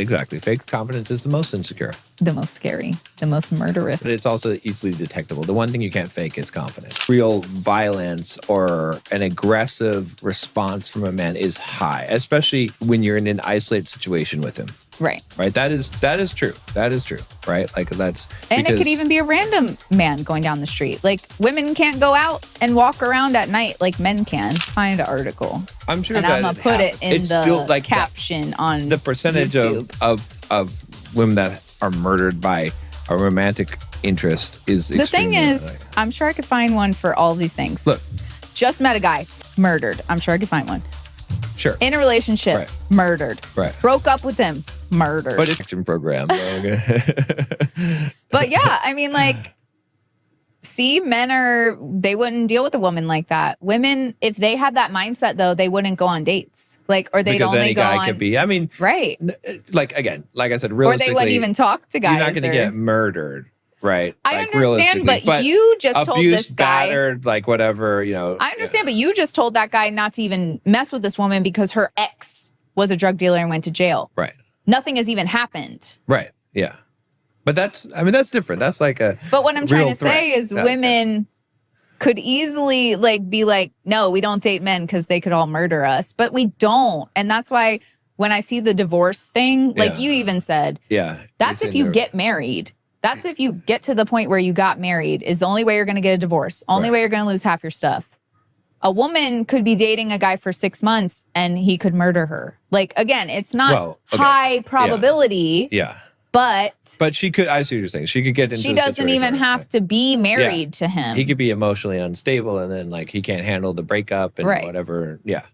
Exactly. Fake confidence is the most insecure. The most scary, the most murderous. But it's also easily detectable. The one thing you can't fake is confidence. Real violence or an aggressive response from a man is high, especially when you're in an isolated situation with him. Right. Right. That is true. That is true. Right. Like that's. And it could even be a random man going down the street. Like women can't go out and walk around at night like men can. Find an article. I'm sure and that I'm gonna put it in the still, like, caption on the percentage YouTube. of women that are murdered by a romantic interest is the thing is, I'm sure I could find one for all of these things. Look, just met a guy, murdered. I'm sure I could find one. Sure. In a relationship, right. Murdered. Right. Broke up with him, murdered. But it's an action program. But yeah, I mean, like, see, they wouldn't deal with a woman like that. Women, if they had that mindset, though, they wouldn't go on dates. Like, or they'd because only any go guy on. Could be. I mean, right. Like, again, like I said, or realistically. they wouldn't even talk to guys. You're not going to get murdered. Right. I like, understand, but you just told this guy. Battered, like whatever, you know. I understand, but you just told that guy not to even mess with this woman because her ex was a drug dealer and went to jail. Right. Nothing has even happened. Right. Yeah. But that's different. That's like a. But what I'm trying to threat. say is women could easily be like, no, we don't date men because they could all murder us. But we don't. And that's why when I see the divorce thing, like you even said, that's if you get married. That's if you get to the point where you got married is the only way you're going to get a divorce. Only way you're going to lose half your stuff. A woman could be dating a guy for 6 months and he could murder her. Like, again, it's not high probability. Yeah. But she could, I see what you're saying. She could get into she doesn't even have to be married to him. He could be emotionally unstable and then like he can't handle the breakup and whatever. Yeah.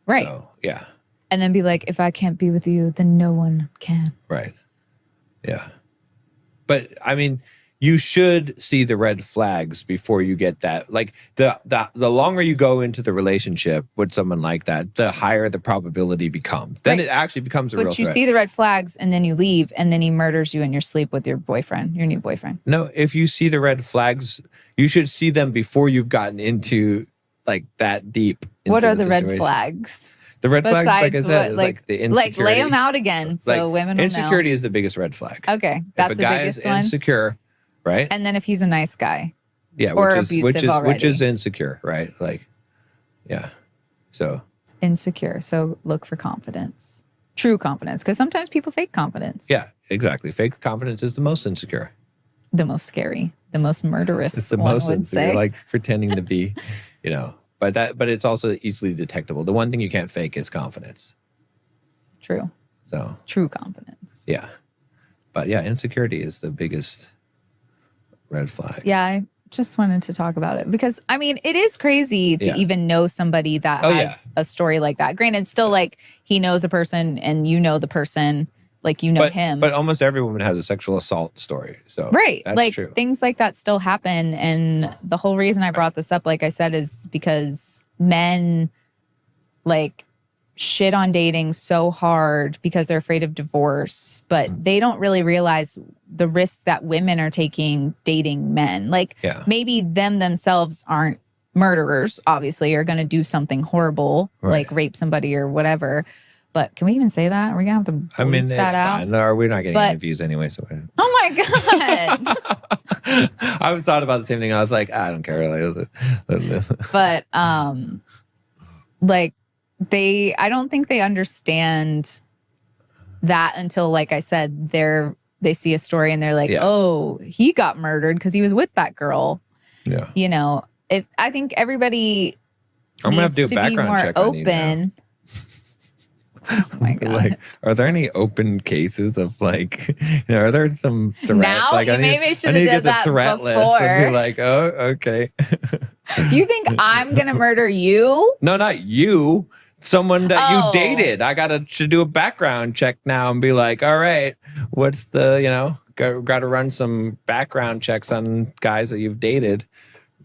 Right. So, yeah. And then be like, if I can't be with you, then no one can. Right. Yeah. But I mean, you should see the red flags before you get that. Like the longer you go into the relationship with someone like that, the higher the probability becomes. Then it actually becomes a real threat. But you see the red flags and then you leave and then he murders you in your sleep with your boyfriend, your new boyfriend. No, if you see the red flags, you should see them before you've gotten into like that deep. What are the red flags? The red flags, like I said, is like the insecurity. Like lay them out again so women will insecurity know. is the biggest red flag. Okay, that's the biggest one. If a guy is insecure, right? And then if he's a nice guy. Yeah, or abusive which is insecure, right? Like, yeah. So insecure. So look for confidence. True confidence. Because sometimes people fake confidence. Yeah, exactly. Fake confidence is the most insecure. The most scary. The most murderous. It's the most insecure. Like pretending to be, you know. But it's also easily detectable. The one thing you can't fake is confidence. True. So true confidence. Yeah. But yeah, insecurity is the biggest red flag. Yeah, I just wanted to talk about it because I mean, it is crazy to even know somebody that has a story like that. Granted, still like he knows a person and you know the person, like you know him. But almost every woman has a sexual assault story. So that's like true. Things like that still happen. And the whole reason I brought this up, like I said, is because men like shit on dating so hard because they're afraid of divorce, but they don't really realize the risks that women are taking dating men. Like maybe themselves aren't murderers, obviously, are going to do something horrible, like rape somebody or whatever. But can we even say that? Are we going to have to bleep that out? Fine. No, we're not getting any views anyway. So oh my God. I've thought about the same thing. I was like, I don't care. But like I don't think they understand that until, like I said, they see a story and they're like, oh, he got murdered because he was with that girl. Yeah. You know, I think everybody needs to be more open. Oh my God. Like, are there any open cases of like, you know, are there some threats? Now, like, you maybe should have did that threat list and be like, oh, okay. You think I'm going to murder you? No, not you. Someone that you dated. I should do a background check now and be like, all right, what's the, you know, got to run some background checks on guys that you've dated.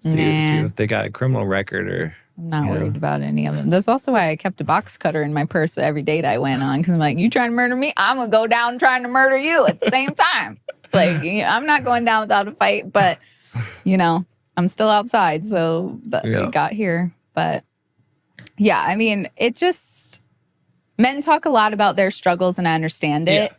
See if they got a criminal record or... I'm not worried about any of them. That's also why I kept a box cutter in my purse every date I went on. Because I'm like, you trying to murder me? I'm going to go down trying to murder you at the same time. Like, I'm not going down without a fight. But, you know, I'm still outside. So we got here. But, yeah, I mean, it just... Men talk a lot about their struggles, and I understand it.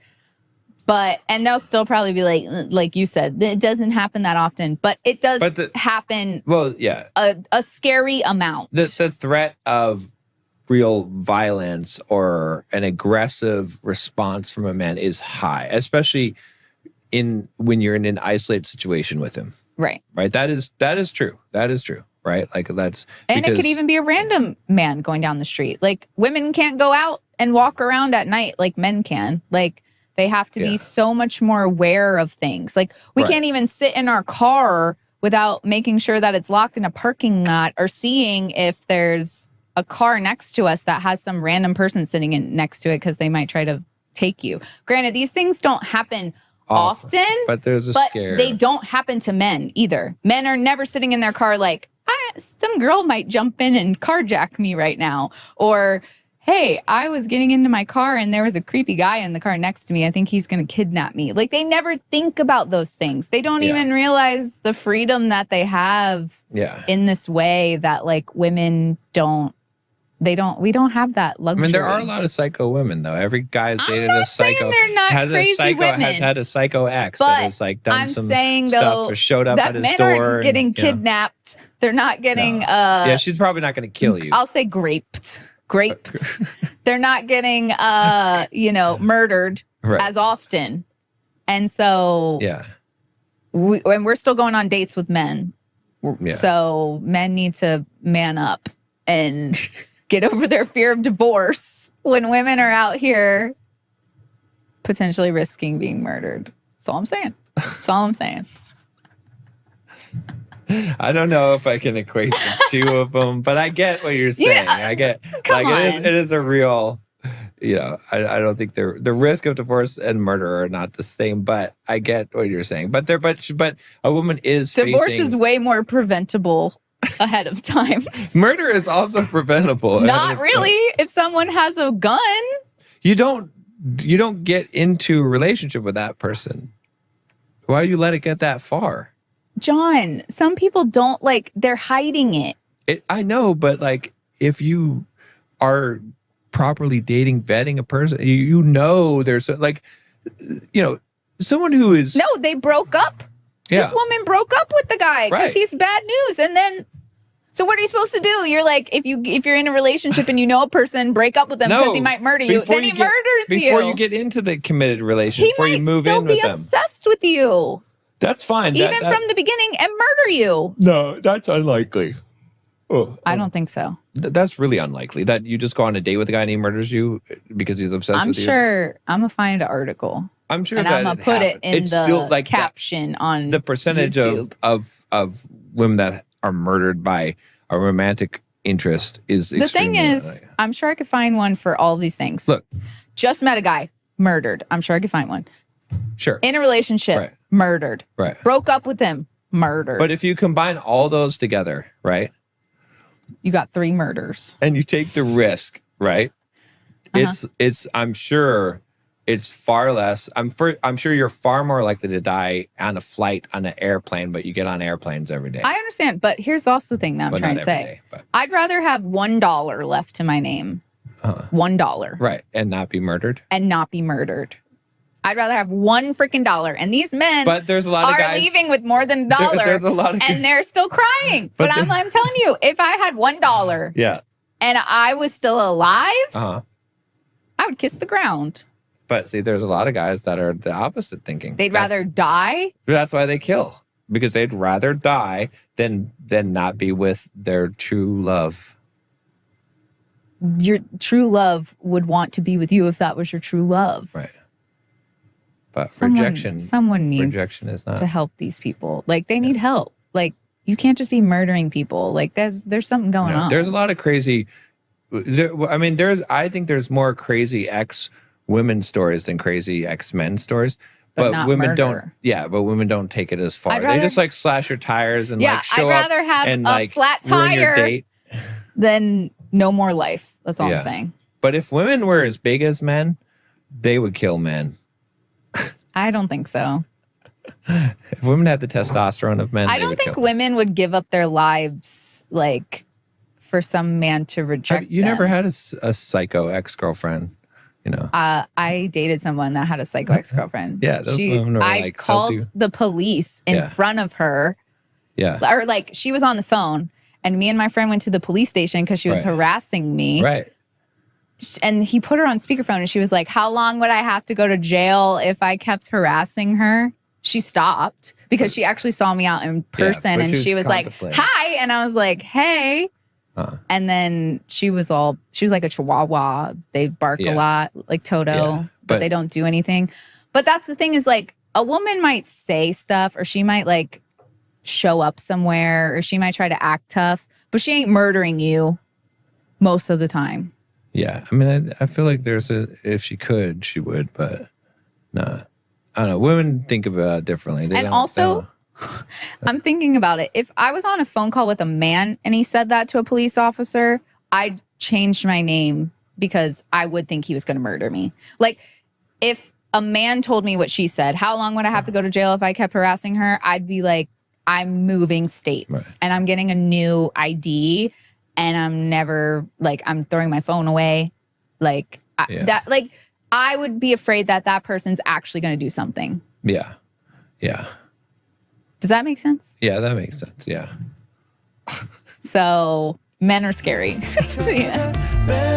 And they'll still probably be like you said, it doesn't happen that often, but it does happen. Well, yeah. A scary amount. The threat of real violence or an aggressive response from a man is high, especially when you're in an isolated situation with him. Right. Right. That is true. That is true. Right. Like it could even be a random man going down the street. Like women can't go out and walk around at night like men can. Like they have to be so much more aware of things. Like we can't even sit in our car without making sure that it's locked in a parking lot or seeing if there's a car next to us that has some random person sitting in next to it because they might try to take you. Granted, these things don't happen often, but there's a scare. They don't happen to men either. Men are never sitting in their car like, some girl might jump in and carjack me right now. Or, hey, I was getting into my car and there was a creepy guy in the car next to me. I think he's going to kidnap me. Like, they never think about those things. They don't even realize the freedom that they have in this way that, like, women don't. We don't have that luxury. I mean, there are a lot of psycho women, though. Every guy's dated a psycho. They're not women. Has had a psycho ex that has like done some stuff though, or showed up at his men door. Aren't getting kidnapped. They're not getting. Yeah, she's probably not going to kill you. I'll say graped. They're not getting, murdered as often, and so and we're still going on dates with men. So men need to man up and get over their fear of divorce when women are out here potentially risking being murdered. That's all I'm saying. I don't know if I can equate the two of them, but I get what you're saying. I get it is a real, I don't think the risk of divorce and murder are not the same, but I get what you're saying. But a woman is divorce is way more preventable ahead of time. Murder is also preventable. Not really. If someone has a gun, you don't get into a relationship with that person. Why you let it get that far? John, some people don't they're hiding it. I know, but like if you are properly vetting a person, there's someone who is no, they broke up. Yeah. This woman broke up with the guy because he's bad news. And then, so what are you supposed to do? You're like, if you're in a relationship and you know a person, break up with them because he might murder you. Then he murders you. Before you get into the committed relationship, before you move in with them. He might still be obsessed with you. That's fine. Even from the beginning and murder you. No, that's unlikely. I don't think so. That's really unlikely. That you just go on a date with a guy and he murders you because he's obsessed with you. I'm sure. I'm going to find an article. I'm sure and that I'm gonna put it in it's the still like caption on the percentage YouTube. of women that are murdered by a romantic interest is the thing is high. I'm sure I could find one for all these things. Look, just met a guy, murdered. I'm sure I could find one. Sure. In a relationship, murdered. Right. Broke up with him, murdered. But if you combine all those together, right? You got 3 murders. And you take the risk, right? It's I'm sure it's far less. I'm sure you're far more likely to die on a flight on an airplane, but you get on airplanes every day. I understand, but here's also the thing that I'm trying to say. I'd rather have $1 left to my name. $1. Right. And not be murdered. I'd rather have $1 freaking dollar. And these men there's a lot of guys leaving with more than $1. There's a lot of and they're still crying. But I'm telling you, if I had $1 and I was still alive, I would kiss the ground. But see, there's a lot of guys that are the opposite thinking. They'd rather die. That's why they kill. Because they'd rather die than not be with their true love. Your true love would want to be with you if that was your true love. Right. But rejection needs to help these people. Like, they need help. Like, you can't just be murdering people. Like, there's something going on. There's a lot of crazy. I think there's more crazy ex-women stories than crazy ex-men stories. But women murder. But women don't take it as far. They just like slash your tires and like show I'd rather up have and a like flat ruin your tire date. than no more life. That's all I'm saying. But if women were as big as men, they would kill men. I don't think so. If women had the testosterone of men, I don't think women would give up their lives like for some man to reject you them. never had a psycho ex-girlfriend. You know. I dated someone that had a psycho ex-girlfriend. Yeah, those women are I like, called the police in front of her. Yeah. Or like she was on the phone and me and my friend went to the police station because she was harassing me. Right. And he put her on speakerphone and she was like, how long would I have to go to jail if I kept harassing her? She stopped because she actually saw me out in person and she was like, hi. And I was like, hey. And then she was like a chihuahua. They bark a lot, like Toto, but they don't do anything. But that's the thing is like a woman might say stuff or she might like show up somewhere or she might try to act tough, but she ain't murdering you most of the time. Yeah. I mean, I feel like if she could, she would, but nah. I don't know. Women think about it differently. And also, I'm thinking about it. If I was on a phone call with a man and he said that to a police officer, I'd change my name because I would think he was going to murder me. Like, if a man told me what she said, how long would I have to go to jail if I kept harassing her? I'd be like, I'm moving states and I'm getting a new ID and I'm never, like, I'm throwing my phone away. Like, I would be afraid that that person's actually going to do something. Yeah. Yeah. Does that make sense? Yeah, that makes sense. Yeah. So men are scary. Yeah.